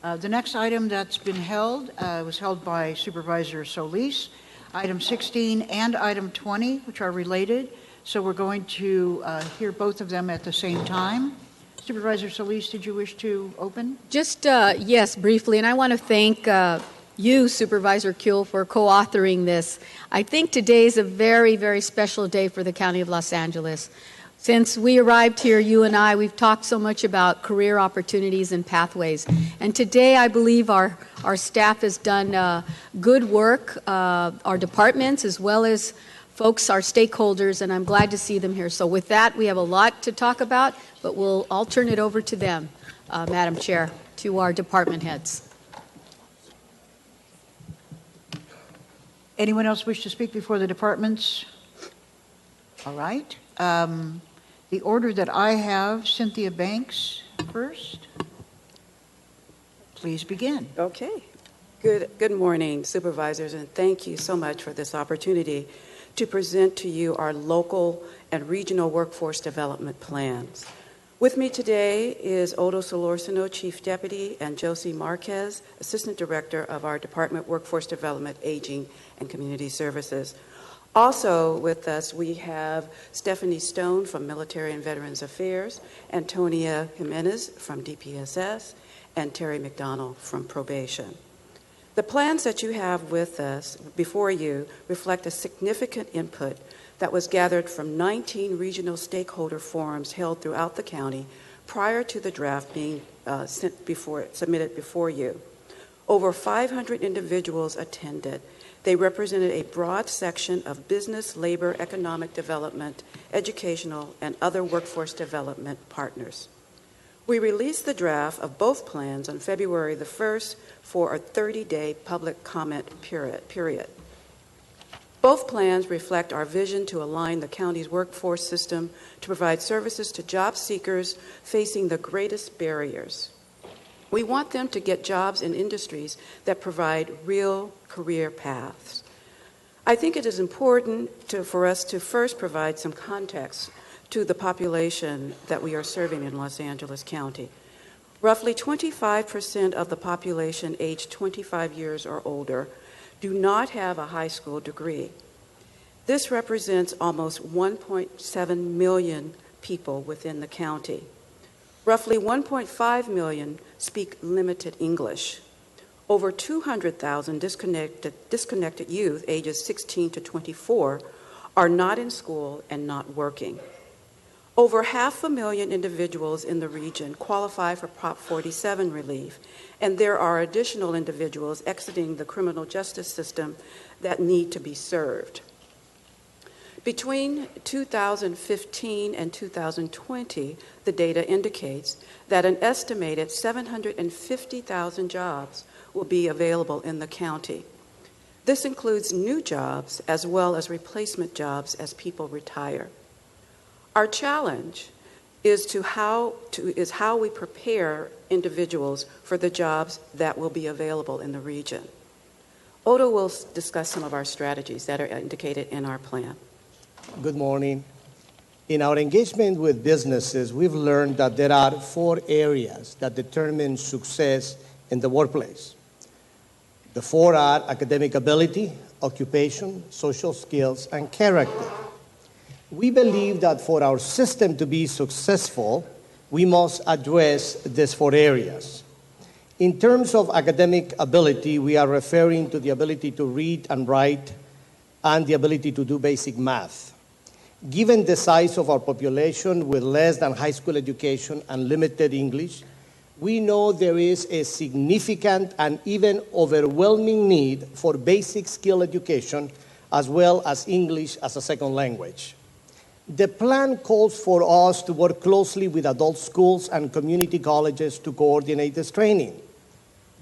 The next item that's been held was held by Supervisor Solis, item 16 and item 20, which are related. So we're going to hear both of them at the same time. Supervisor Solis, did you wish to open? Just, yes, briefly, and I want to thank you, Supervisor Kuehl, for co-authoring this. I think today is a very, very special day for the County of Los Angeles. Since we arrived here, you and I, we've talked so much about career opportunities and pathways. And today, I believe our staff has done good work, our departments as well as folks, our stakeholders, and I'm glad to see them here. So with that, we have a lot to talk about, but I'll turn it over to them, Madam Chair, to our department heads. Anyone else wish to speak before the departments? All right. The order that I have, Cynthia Banks first. Please begin. Okay. Good morning, supervisors, and thank you so much for this opportunity to present to you our local and regional workforce development plans. With me today is Odo Solorzano, Chief Deputy, and Josie Marquez, Assistant Director of our Department Workforce Development, Aging, and Community Services. Also with us, we have Stephanie Stone from Military and Veterans Affairs, Antonia Jimenez from DPSS, and Terry McDonald from Probation. The plans that you have with us before you reflect a significant input that was gathered from 19 regional stakeholder forums held throughout the county prior to the draft being submitted before you. Over 500 individuals attended. They represented a broad section of business, labor, economic development, educational, and other workforce development partners. We released the draft of both plans on February the 1st for a 30-day public comment period. Both plans reflect our vision to align the county's workforce system to provide services to job seekers facing the greatest barriers. We want them to get jobs in industries that provide real career paths. I think it is important for us to first provide some context to the population that we are serving in Los Angeles County. Roughly 25% of the population aged 25 years or older do not have a high school degree. This represents almost 1.7 million people within the county. Roughly 1.5 million speak limited English. Over 200,000 disconnected youth ages 16 to 24 are not in school and not working. Over 500,000 individuals in the region qualify for Prop 47 relief, and there are additional individuals exiting the criminal justice system that need to be served. Between 2015 and 2020, the data indicates that an estimated 750,000 jobs will be available in the county. This includes new jobs as well as replacement jobs as people retire. Our challenge is how we prepare individuals for the jobs that will be available in the region. Odo will discuss some of our strategies that are indicated in our plan. Good morning. In our engagement with businesses, we've learned that there are 4 areas that determine success in the workplace. The 4 are academic ability, occupation, social skills, and character. We believe that for our system to be successful, we must address these 4 areas. In terms of academic ability, we are referring to the ability to read and write and the ability to do basic math. Given the size of our population with less than high school education and limited English, we know there is a significant and even overwhelming need for basic skill education as well as English as a second language. The plan calls for us to work closely with adult schools and community colleges to coordinate this training.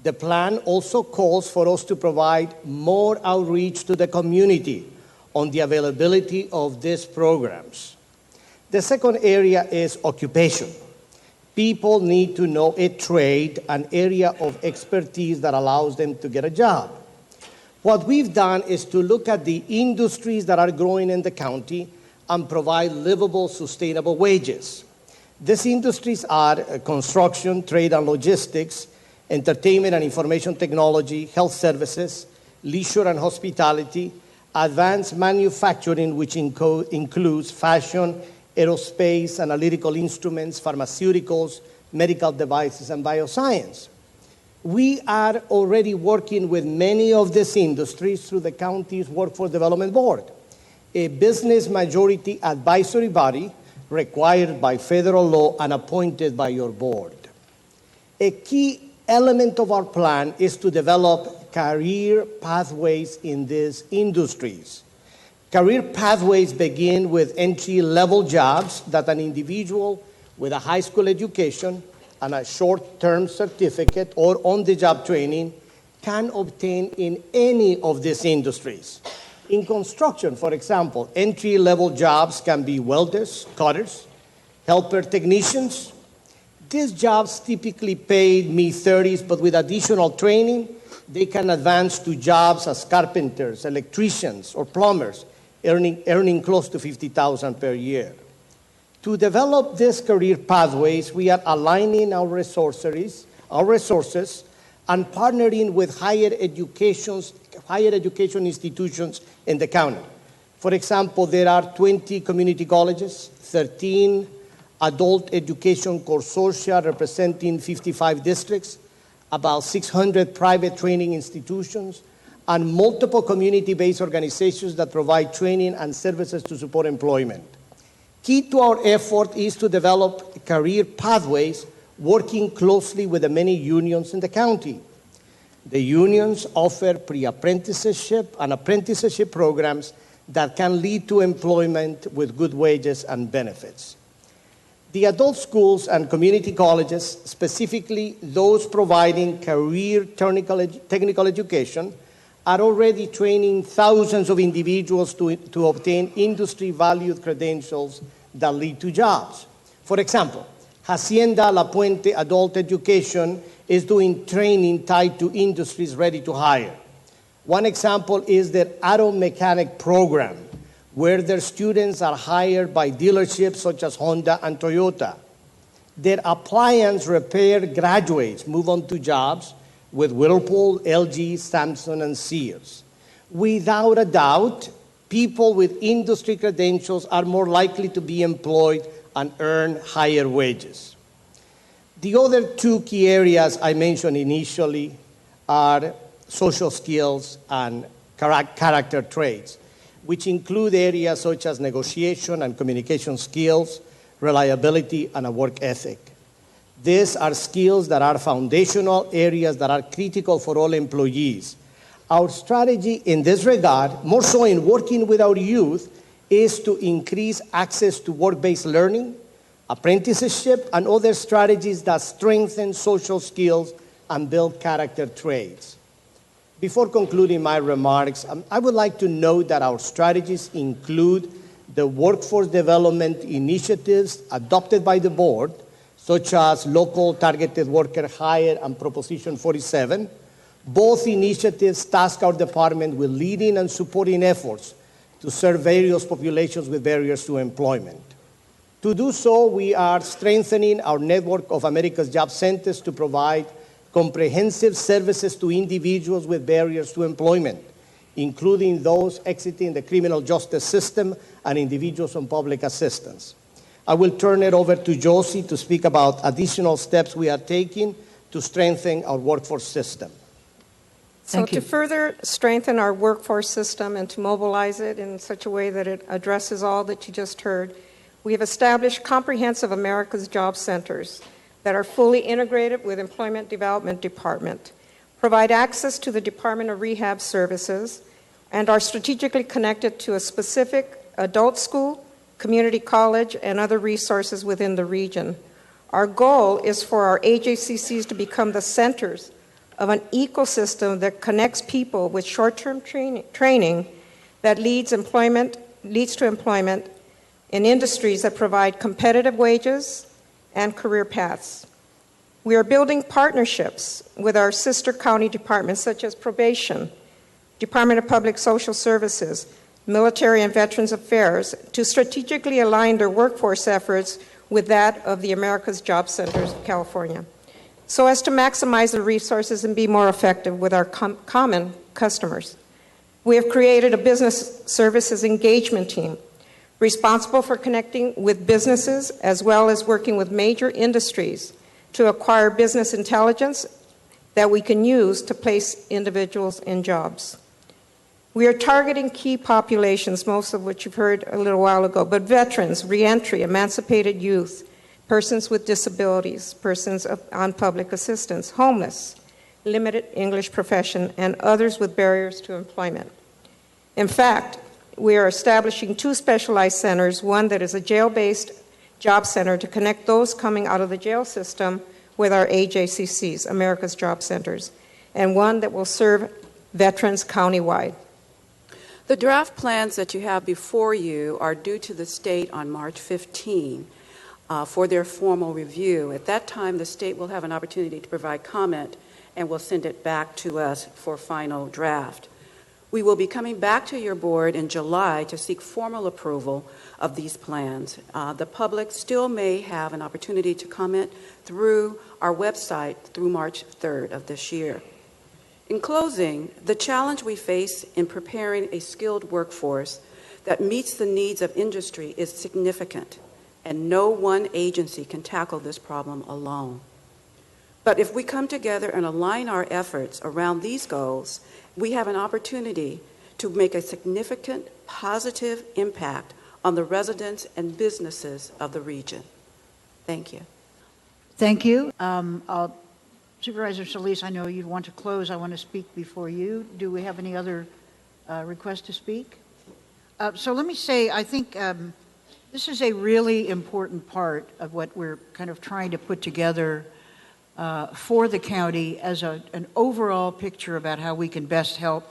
The plan also calls for us to provide more outreach to the community on the availability of these programs. The second area is occupation. People need to know a trade, an area of expertise that allows them to get a job. What we've done is to look at the industries that are growing in the county and provide livable, sustainable wages. These industries are construction, trade, and logistics, entertainment and information technology, health services, leisure and hospitality, advanced manufacturing, which includes fashion, aerospace, analytical instruments, pharmaceuticals, medical devices, and bioscience. We are already working with many of these industries through the county's Workforce Development Board, a business majority advisory body required by federal law and appointed by your board. A key element of our plan is to develop career pathways in these industries. Career pathways begin with entry-level jobs that an individual with a high school education and a short-term certificate or on-the-job training can obtain in any of these industries. In construction, for example, entry-level jobs can be welders, cutters, helper technicians. These jobs typically pay mid-30s, but with additional training, they can advance to jobs as carpenters, electricians, or plumbers, earning close to $50,000 per year. To develop these career pathways, we are aligning our resources and partnering with higher education institutions in the county. For example, there are 20 community colleges, 13 adult education consortia representing 55 districts, about 600 private training institutions, and multiple community-based organizations that provide training and services to support employment. Key to our effort is to develop career pathways working closely with the many unions in the county. The unions offer pre-apprenticeship and apprenticeship programs that can lead to employment with good wages and benefits. The adult schools and community colleges, specifically those providing career technical education, are already training thousands of individuals to obtain industry-valued credentials that lead to jobs. For example, Hacienda La Puente Adult Education is doing training tied to industries ready to hire. One example is their auto mechanic program, where their students are hired by dealerships such as Honda and Toyota. Their appliance repair graduates move on to jobs with Whirlpool, LG, Samsung, and Sears. Without a doubt, people with industry credentials are more likely to be employed and earn higher wages. The other two key areas I mentioned initially are social skills and character traits, which include areas such as negotiation and communication skills, reliability, and a work ethic. These are skills that are foundational areas that are critical for all employees. Our strategy in this regard, more so in working with our youth, is to increase access to work-based learning, apprenticeship, and other strategies that strengthen social skills and build character traits. Before concluding my remarks, I would like to note that our strategies include the workforce development initiatives adopted by the board, such as local targeted worker hire and Proposition 47. Both initiatives task our department with leading and supporting efforts to serve various populations with barriers to employment. To do so, we are strengthening our network of America's Job Centers to provide comprehensive services to individuals with barriers to employment, including those exiting the criminal justice system and individuals on public assistance. I will turn it over to Josie to speak about additional steps we are taking to strengthen our workforce system. So to further strengthen our workforce system and to mobilize it in such a way that it addresses all that you just heard, we have established comprehensive America's Job Centers that are fully integrated with Employment Development Department, provide access to the Department of Rehab Services, and are strategically connected to a specific adult school, community college, and other resources within the region. Our goal is for our AJCCs to become the centers of an ecosystem that connects people with short-term training that leads to employment in industries that provide competitive wages and career paths. We are building partnerships with our sister county departments such as Probation, Department of Public Social Services, Military and Veterans Affairs to strategically align their workforce efforts with that of the America's Job Centers of California. so as to maximize the resources and be more effective with our common customers. We have created a business services engagement team responsible for connecting with businesses as well as working with major industries to acquire business intelligence that we can use to place individuals in jobs. We are targeting key populations, most of which you've heard a little while ago, but veterans, reentry, emancipated youth, persons with disabilities, persons on public assistance, homeless, limited English profession, and others with barriers to employment. In fact, we are establishing 2 specialized centers, one that is a jail-based job center to connect those coming out of the jail system with our AJCCs, America's Job Centers, and one that will serve veterans countywide. The draft plans that you have before you are due to the state on March 15 for their formal review. At that time, the state will have an opportunity to provide comment and will send it back to us for final draft. We will be coming back to your board in July to seek formal approval of these plans. The public still may have an opportunity to comment through our website through March 3rd of this year. In closing, the challenge we face in preparing a skilled workforce that meets the needs of industry is significant, and no one agency can tackle this problem alone. But if we come together and align our efforts around these goals, we have an opportunity to make a significant positive impact on the residents and businesses of the region. Thank you. Thank you. Supervisor Solis, I know you want to close. I want to speak before you. Do we have any other requests to speak? So let me say, I think this is a really important part of what we're kind of trying to put together for the county as an overall picture about how we can best help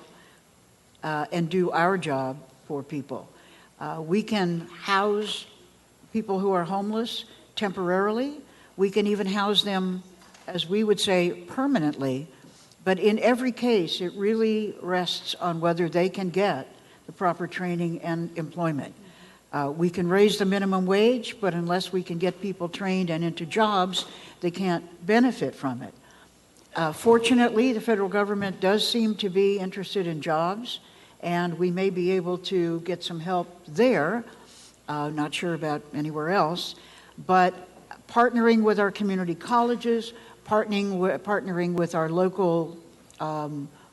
and do our job for people. We can house people who are homeless temporarily. We can even house them, as we would say, permanently. But in every case, it really rests on whether they can get the proper training and employment. We can raise the minimum wage, but unless we can get people trained and into jobs, they can't benefit from it. Fortunately, the federal government does seem to be interested in jobs, and we may be able to get some help there. Not sure about anywhere else, but partnering with our community colleges, partnering with our local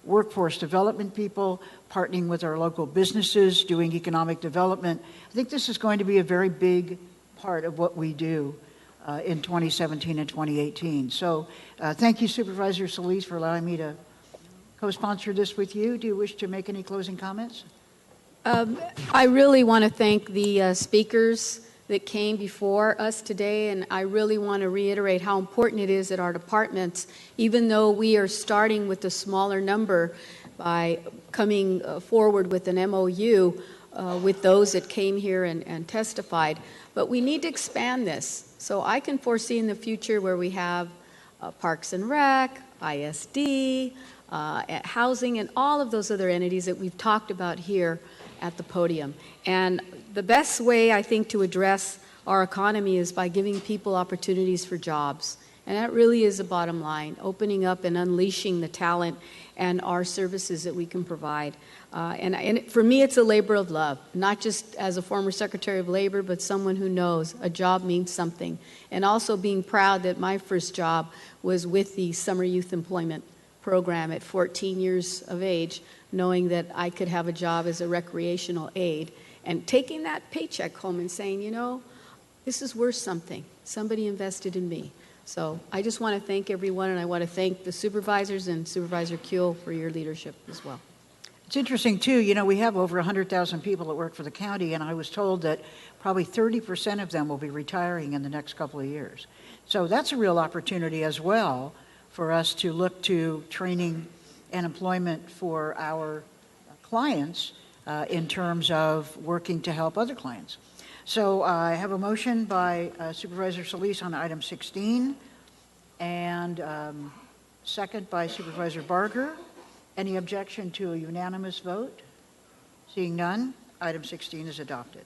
workforce development people, partnering with our local businesses, doing economic development. I think this is going to be a very big part of what we do in 2017 and 2018. So thank you, Supervisor Solis, for allowing me to co-sponsor this with you. Do you wish to make any closing comments? I really want to thank the speakers that came before us today, and I really want to reiterate how important it is that our departments, even though we are starting with a smaller number by coming forward with an MOU with those that came here and testified, but we need to expand this. So I can foresee in the future where we have Parks and Rec, ISD, housing, and all of those other entities that we've talked about here at the podium. And the best way, I think, to address our economy is by giving people opportunities for jobs. And that really is the bottom line, opening up and unleashing the talent and our services that we can provide. And for me, it's a labor of love, not just as a former Secretary of Labor, but someone who knows a job means something. And also being proud that my first job was with the Summer Youth Employment Program at 14 years of age, knowing that I could have a job as a recreational aide, and taking that paycheck home and saying, you know, this is worth something. Somebody invested in me. So I just want to thank everyone, and I want to thank the supervisors and Supervisor Kuehl for your leadership as well. It's interesting, too, you know, we have over 100,000 people that work for the county, and I was told that probably 30% of them will be retiring in the next couple of years. So that's a real opportunity as well for us to look to training and employment for our clients in terms of working to help other clients. So I have a motion by Supervisor Solis on item 16, and second by Supervisor Barger. Any objection to a unanimous vote? Seeing none, item 16 is adopted.